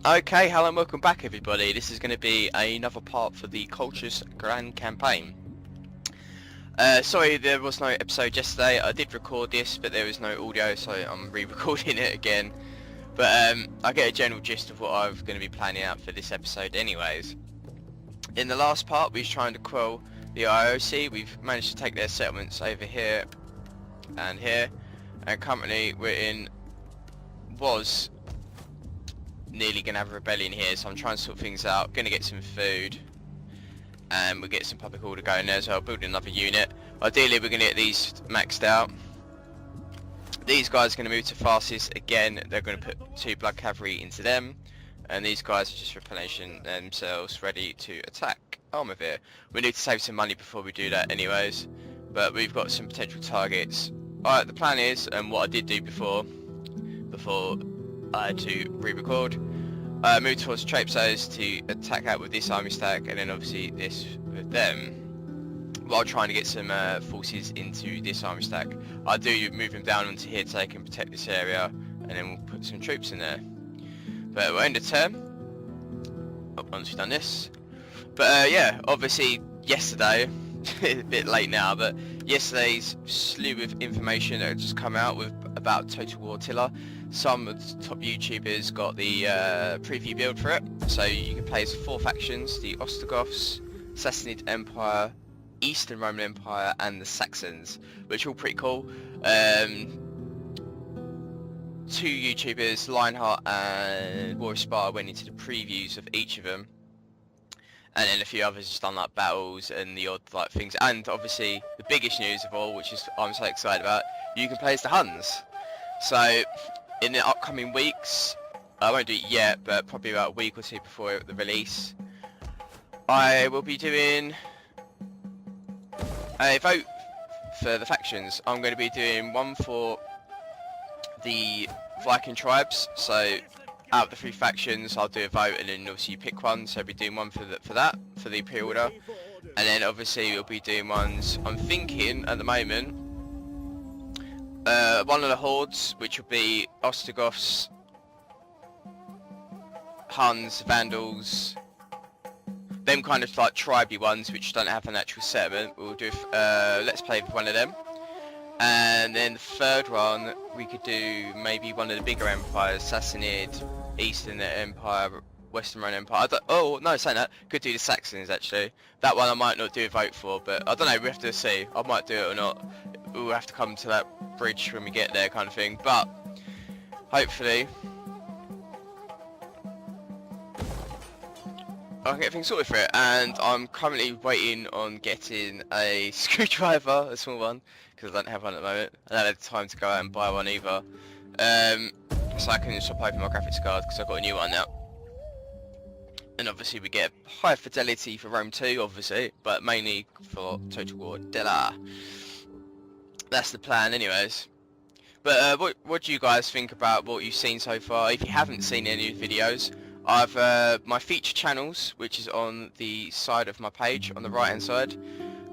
Okay, hello and welcome back everybody. This is going to be another part for the Colchis Grand Campaign. Sorry there was no episode yesterday. I did record this but there was no audio, so I'm re-recording it again. But I get a general gist of what I'm going to be planning out for this episode anyways. In the last part we was trying to quell the IOC. We've managed to take their settlements over here and here, and currently we're in nearly gonna have a rebellion here, so I'm trying to sort things out. Gonna get some food and we'll get some public order going there, so I'll build another unit. Ideally we're gonna get these maxed out. These guys are gonna move to fastest again. They're gonna put 2 blood cavalry into them, and these guys are just replenishing themselves ready to attack Armenia. We need to save some money before we do that anyways, but we've got some potential targets. Alright, the plan is, and what I did do before I had to re-record, move towards Trapsos to attack out with this army stack, and then obviously this with them, while trying to get some forces into this army stack. I do move them down onto here so they can protect this area, and then we'll put some troops in there. But we'll end the turn once we've done this. But yeah, obviously yesterday, a bit late now, but yesterday's slew of information that had just come out with about Total War Tiller. Some of the top YouTubers got the preview build for it, so you can play as 4 factions: the Ostrogoths, Sassanid Empire, Eastern Roman Empire, and the Saxons, which are all pretty cool. 2 YouTubers, Lionheart and War Spire, went into the previews of each of them, and then a few others just done like battles and the odd like things. And obviously the biggest news of all, which is I'm so excited about, you can play as the Huns. So in the upcoming weeks, I won't do it yet, but probably about a week or 2 before the release, I will be doing a vote for the factions. I'm going to be doing one for the Viking tribes, so out of the 3 factions I'll do a vote, and then obviously you pick one, so I'll be doing one for the Imperial Order, and then obviously we'll be doing ones, I'm thinking at the moment, one of the hordes, which will be Ostrogoths, Huns, Vandals, them kind of like tribey ones which don't have an actual settlement. We'll do let's play with one of them, and then the third one we could do maybe one of the bigger empires: Sassanid, Eastern Empire, Western Roman Empire. Saying that, could do the Saxons actually. That one I might not do a vote for, but I don't know, we have to see. I might do it or not. We'll have to come to that bridge when we get there, kind of thing. But hopefully I'll get things sorted for it. And I'm currently waiting on getting a screwdriver, a small one, because I don't have one at the moment. I don't have time to go out and buy one either. So I can swap over my graphics card because I've got a new one now. And obviously we get higher fidelity for Rome 2, obviously, but mainly for Total War Tiller. That's the plan anyways. But what do you guys think about what you've seen so far? If you haven't seen any of the videos, I've my feature channels, which is on the side of my page, on the right hand side.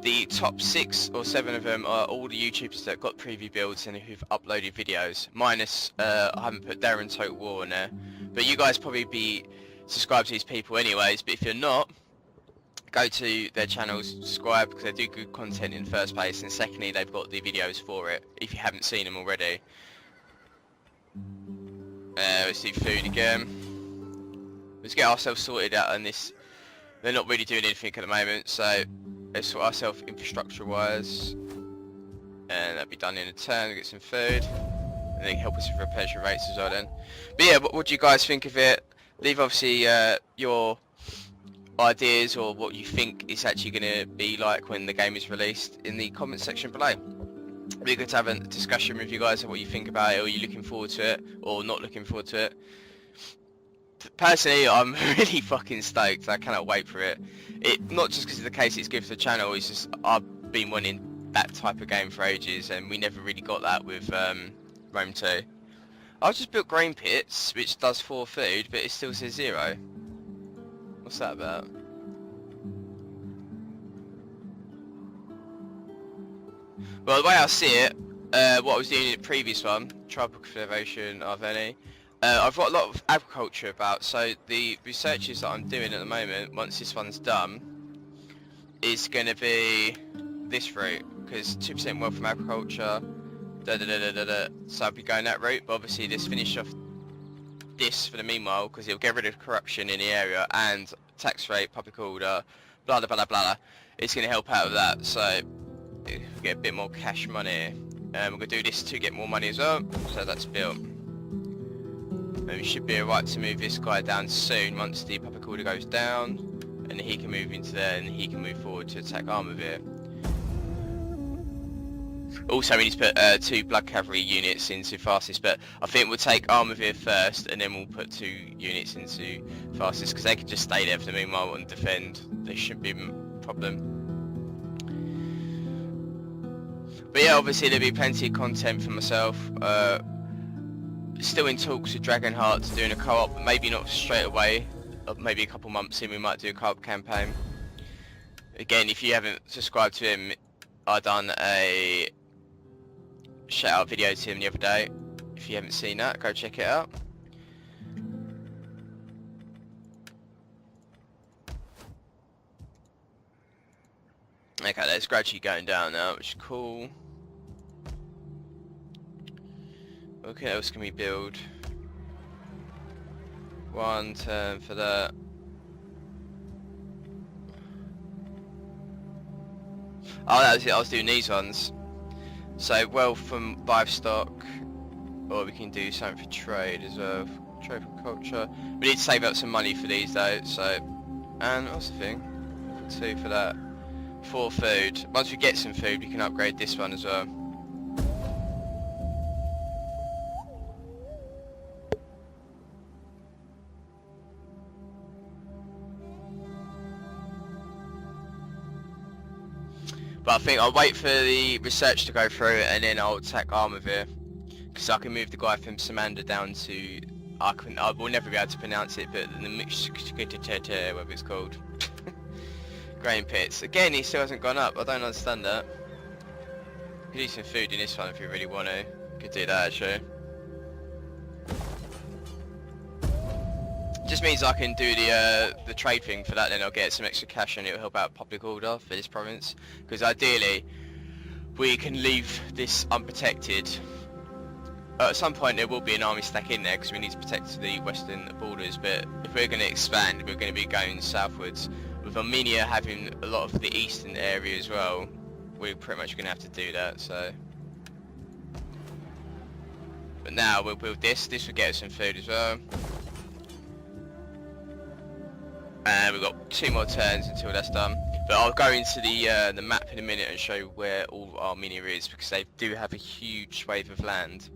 The top 6 or 7 of them are all the YouTubers that got preview builds and who've uploaded videos, minus I haven't put Darren Total War in there. But you guys probably be subscribed to these people anyways, but if you're not, go to their channels, subscribe, because they do good content in the first place, and secondly they've got the videos for it if you haven't seen them already. Let's do food again. Let's get ourselves sorted out on this. They're not really doing anything at the moment, so let's sort ourselves infrastructure wise, and that'll be done in a turn. We'll get some food, and they can help us with repair rates as well then. But yeah, what do you guys think of it? Leave obviously your ideas or what you think it's actually going to be like when the game is released in the comment section below. It'd be good to have a discussion with you guys of what you think about it. Are you looking forward to it or not looking forward to it? Personally, I'm really fucking stoked. I cannot wait for it. Not just because of the case it's good for the channel, it's just I've been wanting that type of game for ages, and we never really got that with Rome 2. I've just built grain pits, which does 4 food, but it still says 0. What's that about? Well, the way I see it, what I was doing in the previous one, Tribal Confederation of any, I've got a lot of agriculture about, so the researches that I'm doing at the moment, once this one's done, is going to be this route, because 2% wealth from agriculture, so I'll be going that route, but obviously let's finish off this for the meanwhile, because it'll get rid of corruption in the area, and tax rate, public order, blah blah blah blah. It's going to help out with that, so we'll get a bit more cash money. We're going to do this to get more money as well, so that's built. And we should be alright to move this guy down soon once the public order goes down, and he can move into there and he can move forward to attack Armenia. Also we need to put 2 blood cavalry units into fastest, but I think we'll take Armenia first and then we'll put 2 units into fastest, because they can just stay there for the meanwhile and defend. There shouldn't be a problem. But yeah, obviously there'll be plenty of content for myself. Still in talks with Dragonheart to doing a co-op, maybe not straight away, maybe a couple months in we might do a co-op campaign. Again, if you haven't subscribed to him, I done a shout out video to him the other day. If you haven't seen that, go check it out. Okay, that's gradually going down now, which is cool. Okay, what else can we build? 1 turn for that. Oh, that was it, I was doing these ones. So, wealth from livestock, or we can do something for trade as well. Trade from culture. We need to save up some money for these though, so... And what's the thing? 2 for that. 4 food. Once we get some food, we can upgrade this one as well. But I think I'll wait for the research to go through and then I'll attack Armenia, because I can move the guy from Samanda down to... I will never be able to pronounce it, but the whatever it's called. Grain pits. Again, he still hasn't gone up. I don't understand that. You could eat some food in this one if you really want to. Could do that actually. Just means I can do the trade thing for that, then I'll get some extra cash and it'll help out public order for this province. Because ideally, we can leave this unprotected. At some point there will be an army stack in there because we need to protect the western borders, but if we're going to expand, we're going to be going southwards. With Armenia having a lot of the eastern area as well, we're pretty much going to have to do that, so... But now we'll build this will get us some food as well. And we've got 2 more turns until that's done. But I'll go into the map in a minute and show where all Armenia is, because they do have a huge swathe of land.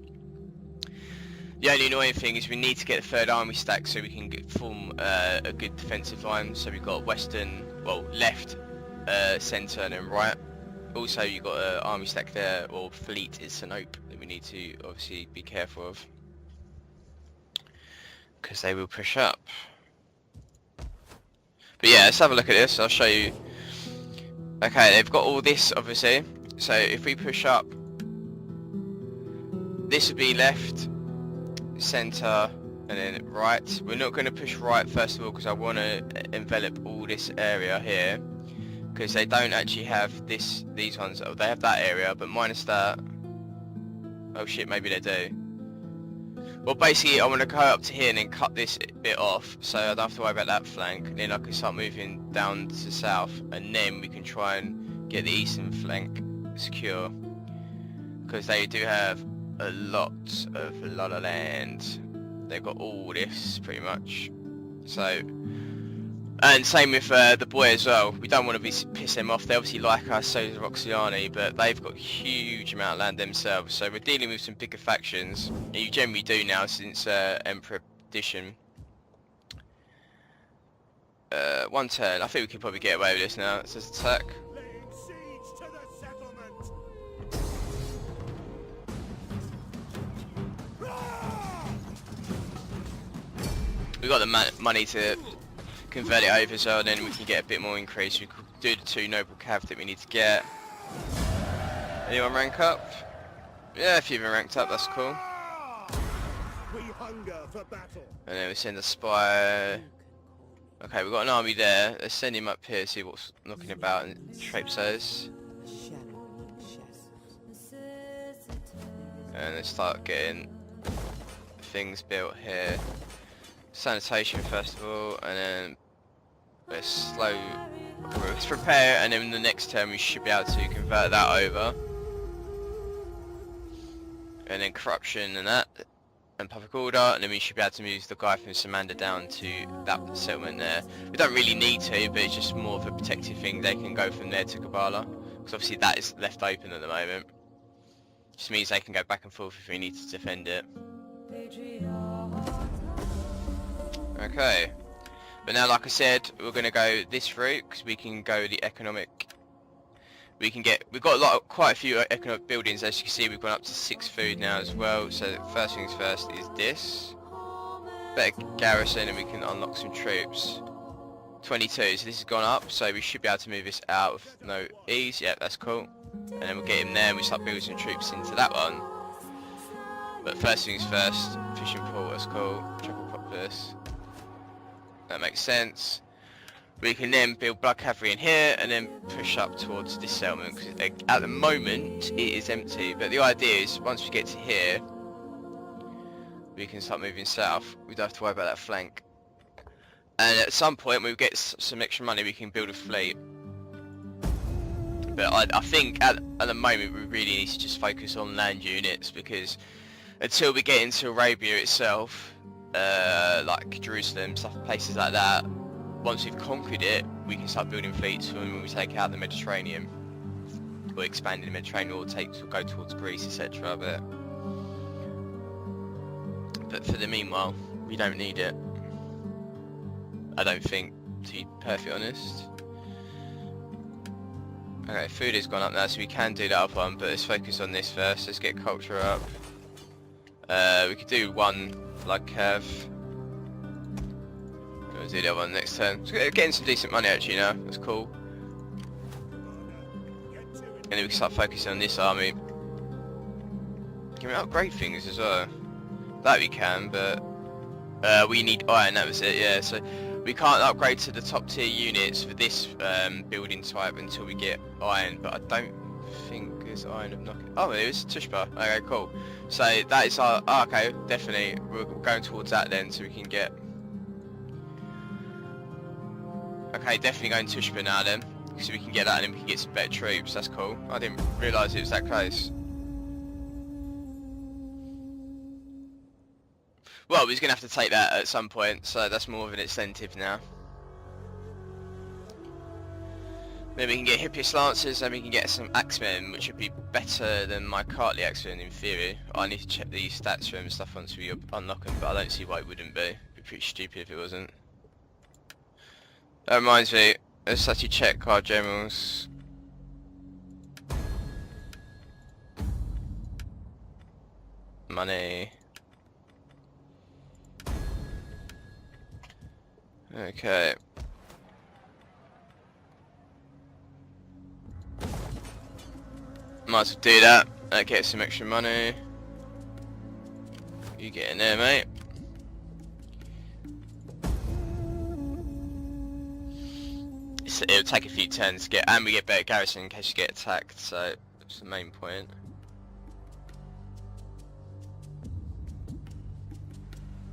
The only annoying thing is we need to get the 3rd army stack so we can form a good defensive line. So we've got western, well, left, centre and then right. Also you've got an army stack there, or fleet is Sinope, that we need to obviously be careful of, because they will push up. But yeah, let's have a look at this. I'll show you. Okay, they've got all this obviously. So if we push up, this would be left, centre, and then right. We're not going to push right first of all because I want to envelop all this area here, because they don't actually have these ones. Oh, they have that area, but minus that. Oh shit, maybe they do. Well, basically, I want to go up to here and then cut this bit off, so I don't have to worry about that flank. And then I can start moving down to south, and then we can try and get the eastern flank secure, because they do have a lot of land. They've got all this pretty much. So, and same with the boy as well. We don't want to piss them off. They obviously like us, so does Roxiani, but they've got a huge amount of land themselves. So we're dealing with some bigger factions. And you generally do now since Emperor Edition. 1 turn. I think we can probably get away with this now. It says attack. Laying siege to the settlement. We've got the money to convert it over, so then we can get a bit more increase. We could do the 2 noble cav that we need to get. Anyone rank up? Yeah, if you've been ranked up, that's cool. We hunger for battle. And then we send a spy. Okay, we've got an army there. Let's send him up here, see what's knocking about and traipse us. And let's start getting things built here. Sanitation first of all, and then let's prepare, and then in the next turn we should be able to convert that over. And then corruption and that, and public order, and then we should be able to move the guy from Samanda down to that settlement there. We don't really need to, but it's just more of a protective thing. They can go from there to Kabbalah, because obviously that is left open at the moment. Just means they can go back and forth if we need to defend it. Okay, but now, like I said, we're going to go this route because we can go the economic. We've got quite a few economic buildings. As you can see, we've gone up to 6 food now as well. So first things first is this better garrison, and we can unlock some troops. 22. So this has gone up, so we should be able to move this out with no ease. Yeah, that's cool. And then we'll get him there, and we start building some troops into that one. But first things first, fishing port. That's cool. Triple populace. That makes sense. We can then build blood cavalry in here and then push up towards this settlement, because at the moment it is empty, but the idea is once we get to here we can start moving south. We don't have to worry about that flank, and at some point when we get some extra money we can build a fleet. But I think at the moment we really need to just focus on land units, because until we get into Arabia itself, like Jerusalem, places like that, once we've conquered it, we can start building fleets for when we take out the Mediterranean, or expand in the Mediterranean, or go towards Greece, etc. But for the meanwhile, we don't need it. I don't think, to be perfectly honest. Okay, food has gone up now, so we can do that up one, but let's focus on this first. Let's get culture up. We could do one like curve. We'll do the other one next turn. So getting some decent money actually now, that's cool. And then we can start focusing on this army. Can we upgrade things as well? That we can, but we need iron, that was it, yeah. So we can't upgrade to the top tier units for this building type until we get iron, but I don't think there's iron of knocking. Oh, there is Tushpa. Okay, cool. So that is our, okay, definitely. We're going towards that then, so we can get. Okay, definitely going Tushpa now then, so we can get that and then we can get some better troops. That's cool. I didn't realise it was that close. Well, we're going to have to take that at some point, so that's more of an incentive now. Then we can get Hippias Lancers, and we can get some Axemen, which would be better than my Cartley Axemen in theory. I need to check the stats for them and stuff once we unlock them, but I don't see why it wouldn't be. It'd be pretty stupid if it wasn't. That reminds me, let's actually check our generals. Money. Okay. Might as well do that. Get some extra money. You get in there, mate. It'll take a few turns to get, and we get better garrison in case you get attacked, so that's the main point.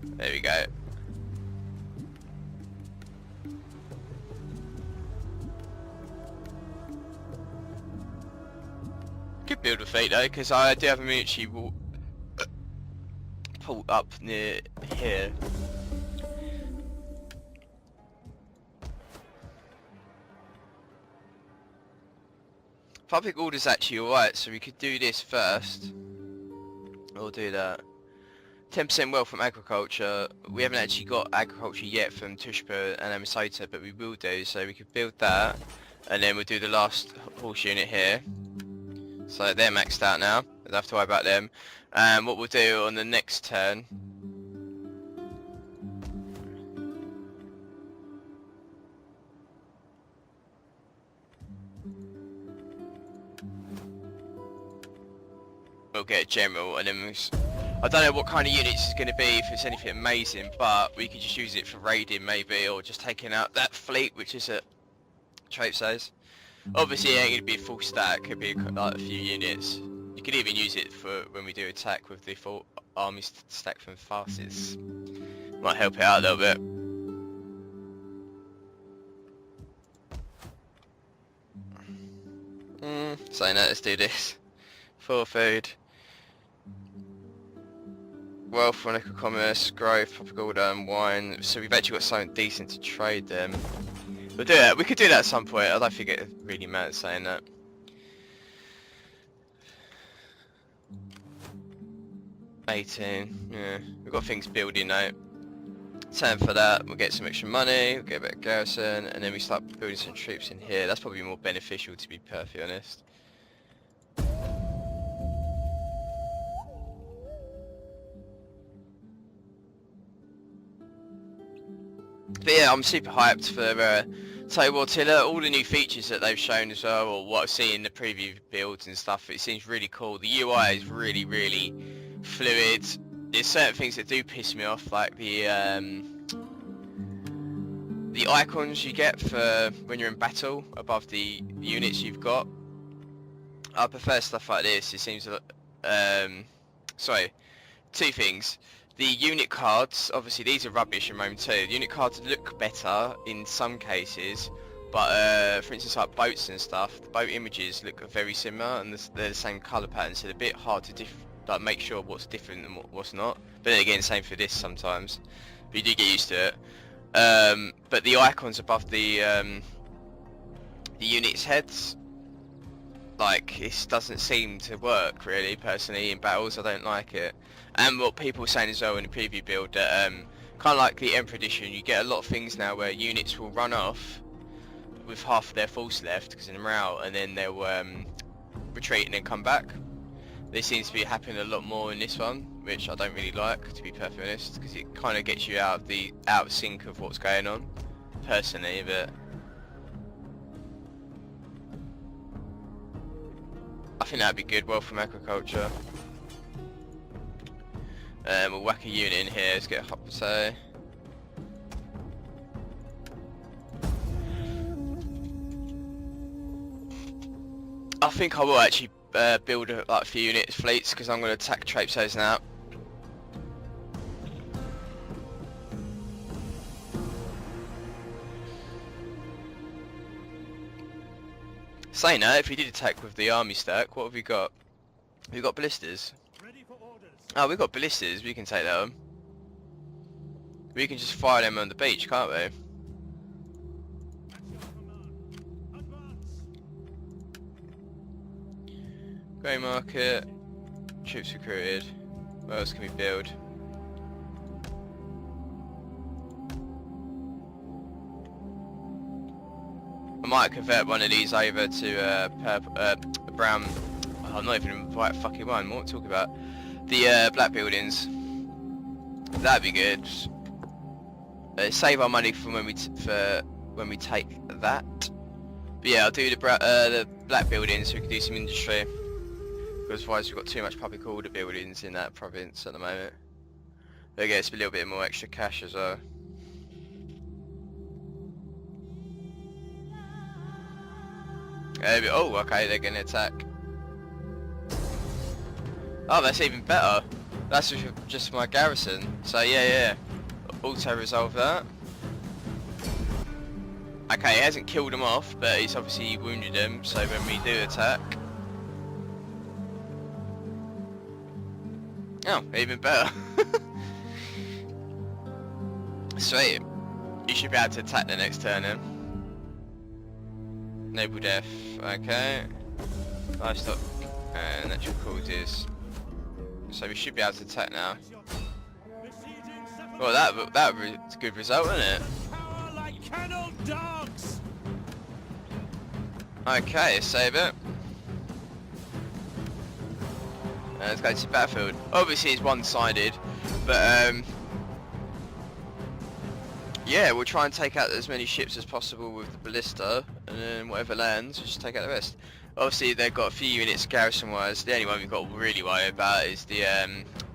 There we go. Could build a fleet though, because I do have a military pulled up near here. Public order's actually alright, so we could do this first. We'll do that. 10% wealth from agriculture. We haven't actually got agriculture yet from Tushpa and Minnesota, but we will do, so we could build that. And then we'll do the last horse unit here. So they're maxed out now. Don't have to worry about them. And what we'll do on the next turn. We'll get a general, and then I don't know what kind of units it's going to be, if it's anything amazing, but we could just use it for raiding maybe, or just taking out that fleet which is at trait size. Obviously it ain't going to be a full stack, it could be like a few units. You could even use it for when we do attack with the full army stack from fastest. Might help it out a little bit. Saying that, let's do this. 4 food. Wealth, Monaco commerce, growth, propaganda and wine. So we've actually got something decent to trade them. We'll do that. We could do that at some point. I don't think it really matters saying that. Yeah, we've got things building now. 10 for that, we'll get some extra money, we'll get a bit of garrison, and then we start building some troops in here. That's probably more beneficial, to be perfectly honest. But yeah, I'm super hyped for Total War Tiller. All the new features that they've shown as well, or what I've seen in the preview builds and stuff, it seems really cool. The UI is really, really fluid. There's certain things that do piss me off, like the icons you get for when you're in battle above the units you've got. I prefer stuff like this. It seems sorry, two things. The unit cards, obviously these are rubbish in Rome 2. The unit cards look better in some cases, but for instance like boats and stuff, the boat images look very similar and they're the same colour pattern, so they're a bit hard to like make sure what's different and what's not. But then again, same for this sometimes. But you do get used to it. But the icons above the units' heads, like, it doesn't seem to work really. Personally, in battles, I don't like it. And what people were saying as well in the preview build, that kind of like the Emperor Edition, you get a lot of things now where units will run off with half of their force left because they're out, and then they'll retreat and then come back. This seems to be happening a lot more in this one, which I don't really like, to be perfectly honest, because it kind of gets you out of sync of what's going on, personally. But I think that'd be good. Well, from agriculture, we'll whack a unit in here. Let's get a hot potato. I think I will actually build like a few units fleets, because I'm going to attack Trapesos now. Saying that, if we did attack with the army stack, what have we got? We've got ballistas. Ready for orders. Oh, we've got ballistas, we can take that on. We can just fire them on the beach, can't we? At your command. Advance. Grey market, troops recruited. What else can we build? I might convert one of these over to a brown. Oh, I'm not even in the right fucking one. What am I talking about? The black buildings. That'd be good. Save our money from when we take that. But yeah, I'll do the black buildings so we can do some industry. Because otherwise we've got too much public order buildings in that province at the moment. They get us a little bit more extra cash as well. Oh, okay, they're going to attack. Oh, that's even better. That's just my garrison. So yeah. Auto resolve that. Okay, it hasn't killed them off, but it's obviously wounded them, so when we do attack... Oh, even better. Sweet. You should be able to attack the next turn then. Noble death, okay. Livestock and natural causes. So we should be able to attack now. Well, that was a good result, isn't it? Power like kennel dogs. Okay, save it. Let's go to the battlefield. Obviously it's one-sided, but yeah, we'll try and take out as many ships as possible with the ballista, and then whatever lands, we'll just take out the rest. Obviously they've got a few units garrison-wise. The only one we've got to really worry about is the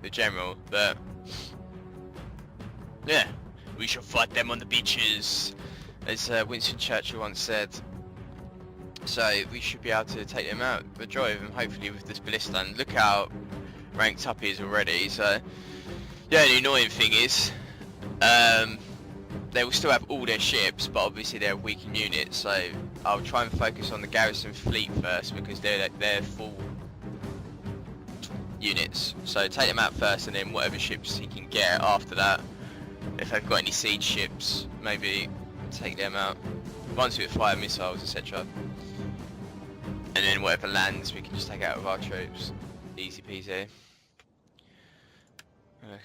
the general, but yeah, we shall fight them on the beaches, as Winston Churchill once said. So we should be able to take them out, the majority of them, hopefully with this ballista. And look how ranked up he is already. So the only annoying thing is, they will still have all their ships, but obviously they're a weakened unit. So I'll try and focus on the garrison fleet first, because they're full units. So take them out first, and then whatever ships he can get after that. If they've got any siege ships, maybe take them out. Ones with fire missiles, etc. And then whatever lands we can just take out with our troops. Easy peasy.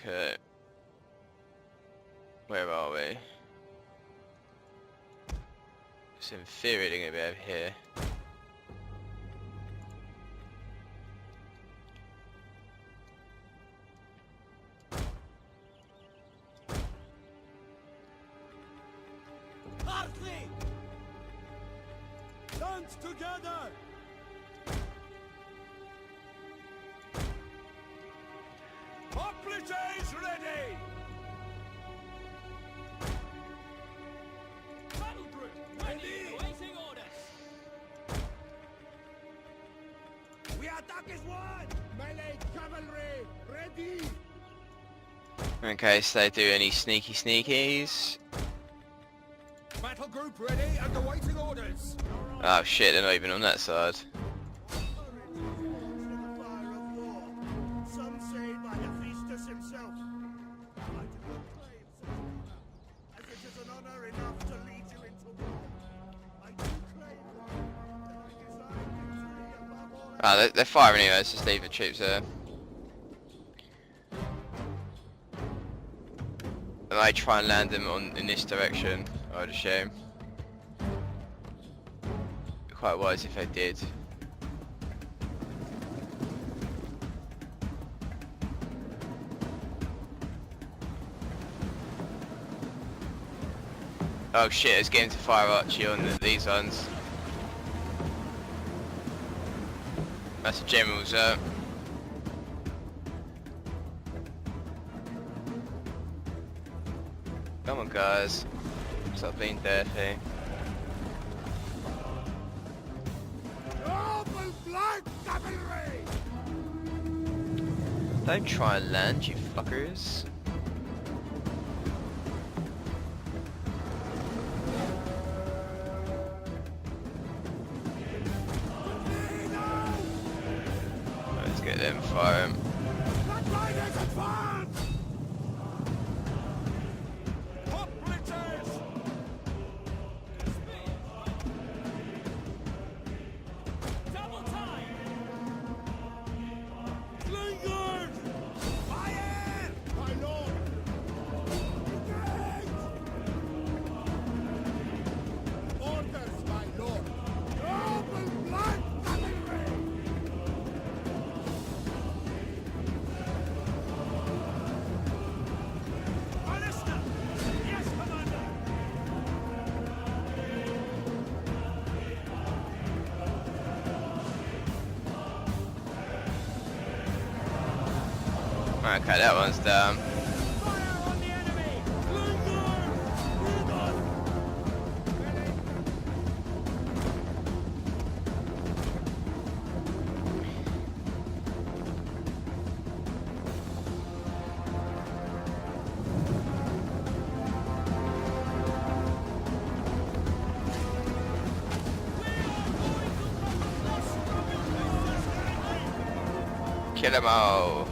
Okay. Where are we? So in theory they're going to be over here. Dance together! Hoplites ready! Battle group ready! Waiting orders! We attack as one! Melee cavalry ready! Okay, so they do any sneaky sneakies. Battle group ready and awaiting orders! Oh shit, they're not even on that side. Some say by Hephaestus himself. I do not claim such honor, as it is an honor enough to lead you into war. I do claim that I desire victory above all. Ah, they're firing anyway, let's just leave the troops there. I might try and land them in this direction, I would assume. Quite wise if I did. Oh shit, it's getting to fire archery on these ones. That's the generals up. Come on guys, stop being dirty. Open blood cavalry! Don't try and land, you fuckers. Let's get them firing. Frontliners advance! Hoplites! Double time! Slingers! Fire! My lord! Engage! Orders, my lord! Open blood cavalry! Ballista! Yes, commander! Okay, that one's down. Fire on the enemy! Slingers! Readers! Kill them all.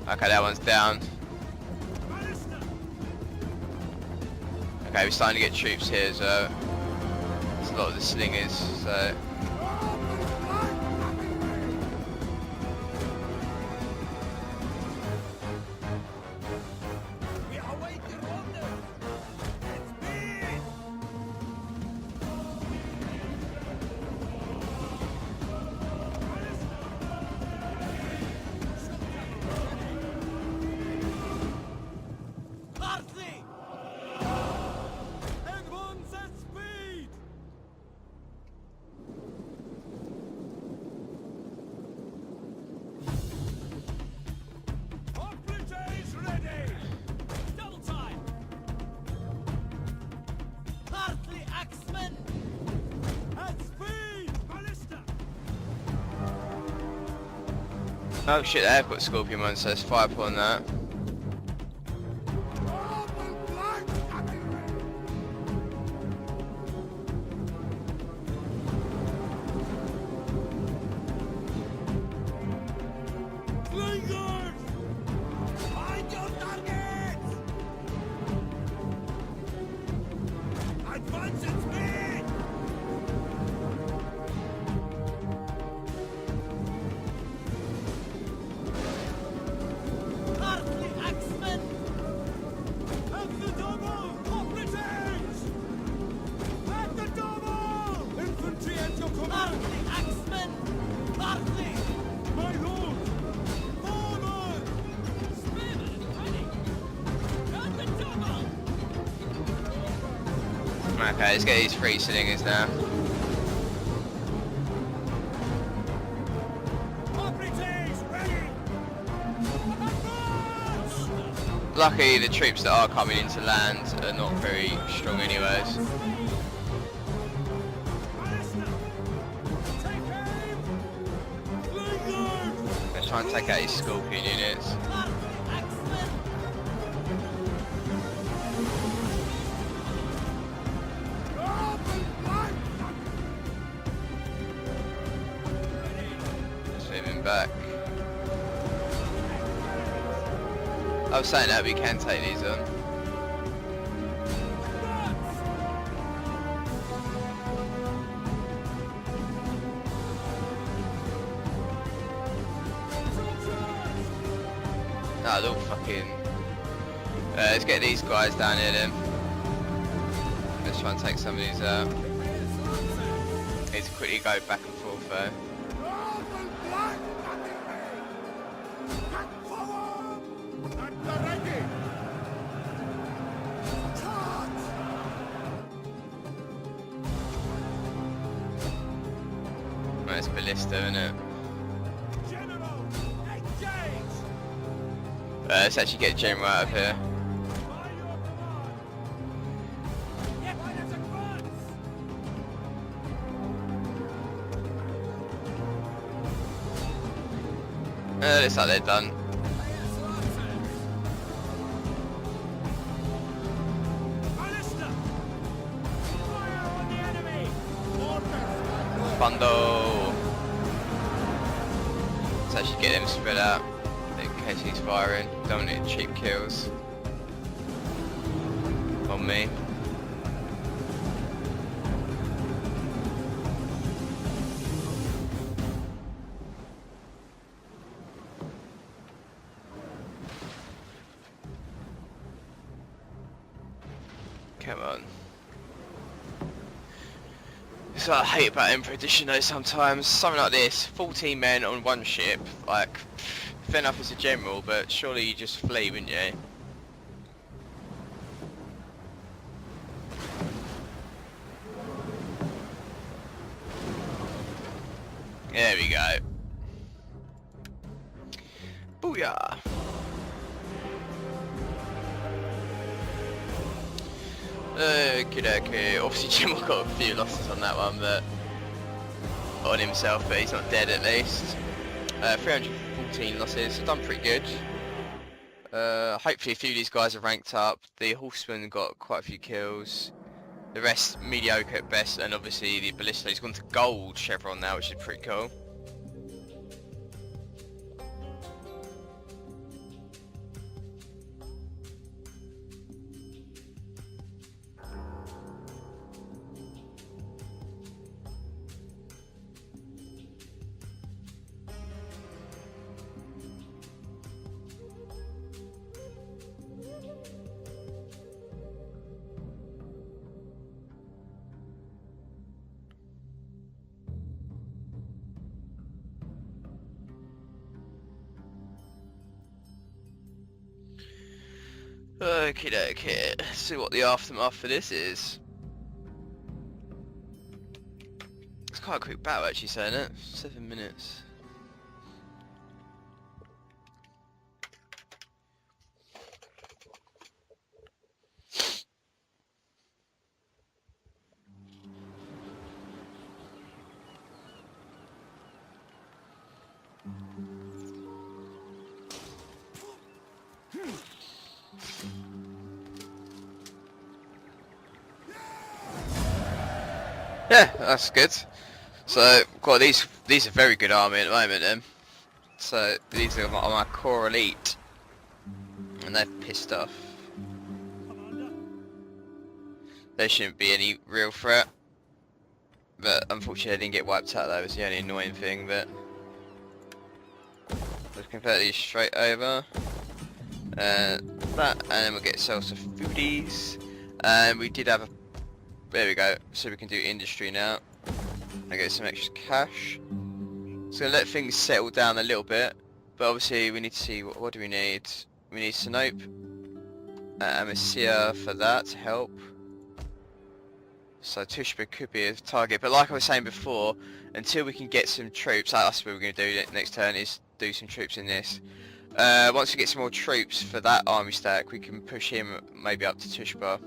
Okay, that one's down. Ballista! Okay, we're starting to get troops here, so there's a lot of the slingers, so Open blood cavalry! We await your orders! Let's be! Parsley! Everyone's at speed! Oh shit, they have got scorpion ones, so let's fire upon that. Okay, let's get these 3 slingers now. Luckily, the troops that are coming into land are not very strong anyways. Let's try and take out these scorpion units. Back. I was saying that we can take these on. Nah, they're all fucking... let's get these guys down here then. Let's try and take some of these out. Need to quickly go back and forth though. It's ballista, isn't it? Let's actually get General out of here. Looks like they're done. Bundle. Let's actually get them spread out in case he's firing. Don't need cheap kills on me. Come on. That's what I hate about Emperor Edition though sometimes. Something like this, 14 men on one ship, like, fair enough as a general, but surely you just flee, wouldn't you? There we go. Booyah! Okay. Obviously Jim got a few losses on that one, but on himself, but he's not dead at least. 314 losses, so done pretty good. Hopefully a few of these guys are ranked up. The horseman got quite a few kills. The rest mediocre at best, and obviously the ballista has gone to gold chevron now, which is pretty cool. Okay, let's see what the aftermath for this is. It's quite a quick battle actually, saying it. 7 minutes. Yeah, that's good. So, well, these are very good army at the moment then. So, these are my core elite. And they're pissed off. Commander, There shouldn't be any real threat. But unfortunately they didn't get wiped out, that was the only annoying thing, but... Let's convert these straight over. That, and then we'll get ourselves some foodies. And we did have a... There we go, so we can do industry now. And get some extra cash. So gonna let things settle down a little bit. But obviously we need to see, what do we need? We need Sinope. Amicia for that to help. So Tushba could be a target, but like I was saying before, until we can get some troops, that's what we're going to do next turn, is do some troops in this. Once we get some more troops for that army stack, we can push him maybe up to Tushba,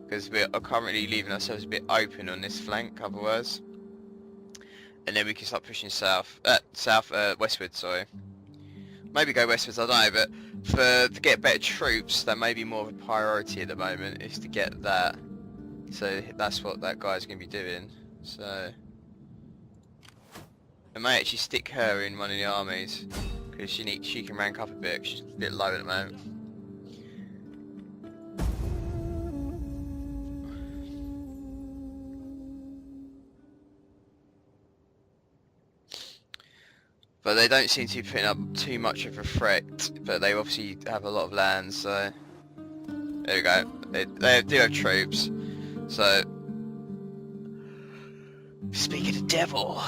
because we are currently leaving ourselves a bit open on this flank otherwise. And then we can start pushing westward, sorry. Maybe go westwards, I don't know, but to get better troops, that may be more of a priority at the moment, is to get that. So that's what that guy's going to be doing. So I may actually stick her in one of the armies because she can rank up a bit. She's a bit low at the moment. But they don't seem to be putting up too much of a threat. But they obviously have a lot of land. So there we go. They do have troops. So speak of the devil.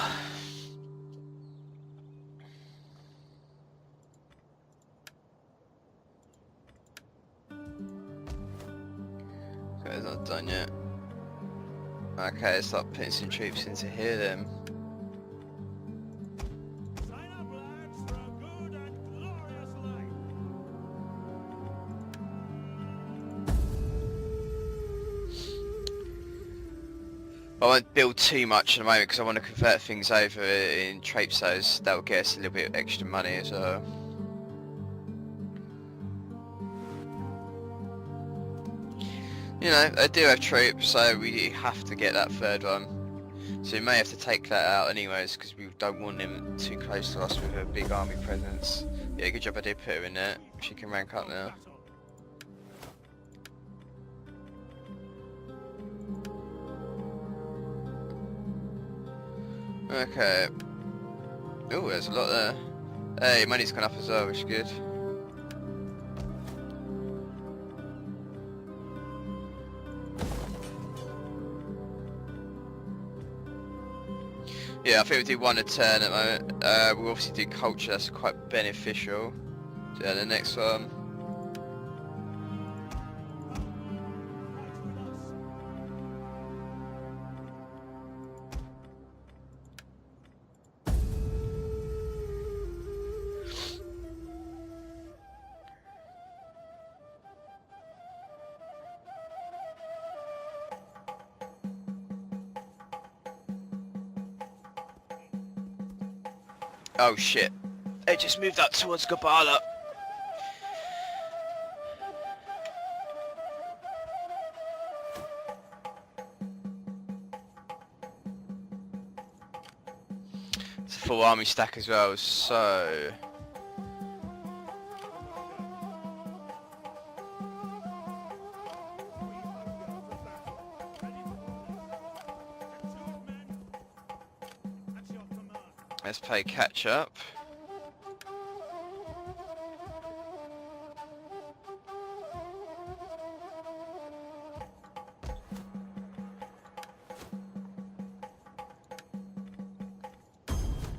Okay, it's not done yet. Okay, let's start putting some troops into here then. sign up, lads, for a good and glorious life. I won't build too much at the moment because I want to convert things over in traipsos. That will get us a little bit of extra money as well. You know, they do have troops, so we have to get that third one. So we may have to take that out anyways because we don't want them too close to us with a big army presence. Yeah, good job I did put her in there. She can rank up now. Okay. Oh, there's a lot there. Hey, money's gone up as well, which is good. Yeah, I think we do one a turn at the moment. We'll obviously do culture, that's quite beneficial. So yeah, the next one. Oh shit. They just moved up towards Gabala. It's a full army stack as well, so... Let's play catch up.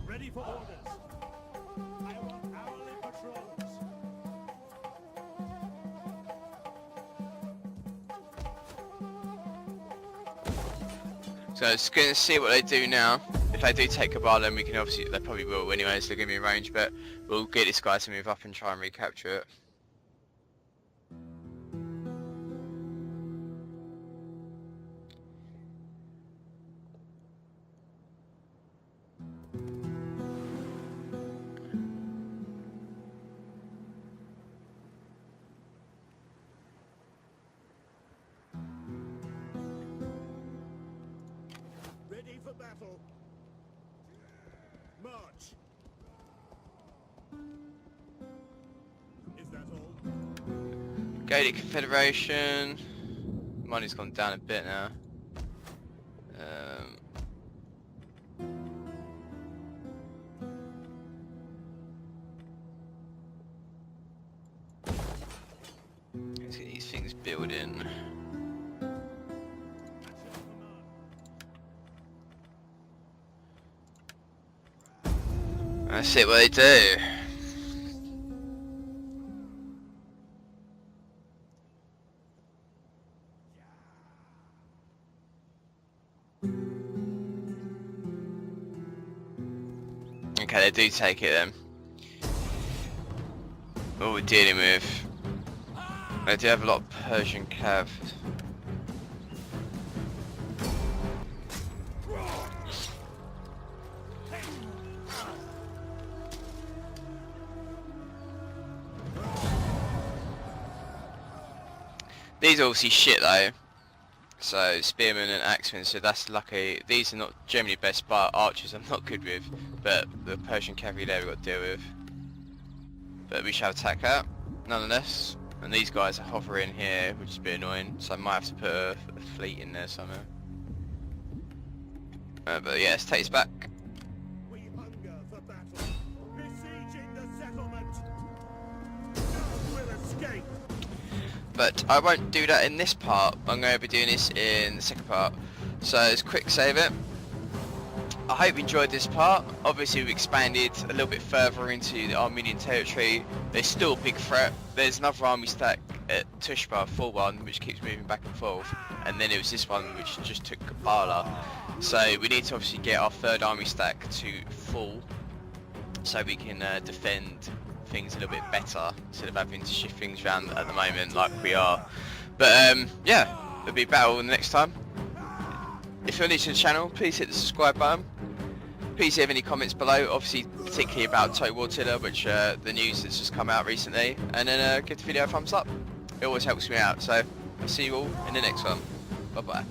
Ready for orders. I want hourly patrols. So it's going to see what they do now. If they do take Kabbalah, then we can obviously, they probably will anyway, so they're going to be in range, but we'll get this guy to move up and try and recapture it. Ready battle. March. Is that all? Gaelic Confederation. Money's gone down a bit now. Let's get these things building. That's it, what they do. Okay, they do take it then. What we're dealing with. They do have a lot of Persian cav. These are obviously shit though. So spearmen and axemen, so that's lucky. These are not generally best, but archers I'm not good with. But the Persian cavalry there we've got to deal with. But we shall attack that, nonetheless. And these guys are hovering here, which is a bit annoying. So I might have to put a fleet in there somewhere. But yeah, let's take this back. We hunger for battle. Besieging the settlement. None will escape. But I won't do that in this part. I'm going to be doing this in the second part. So let's quick save it. I hope you enjoyed this part. Obviously we've expanded a little bit further into the Armenian territory. There's still a big threat. There's another army stack at Tushpa, full one, which keeps moving back and forth. And then it was this one which just took Kabbalah. So we need to obviously get our third army stack to full, so we can defend things a little bit better instead of having to shift things around at the moment like we are. But yeah, there'll be a battle the next time. If you're new to the channel, please hit the subscribe button. Please leave any comments below, obviously particularly about Total War Tiller, which the news that's just come out recently, and then give the video a thumbs up. It always helps me out, so I'll see you all in the next one. Bye bye.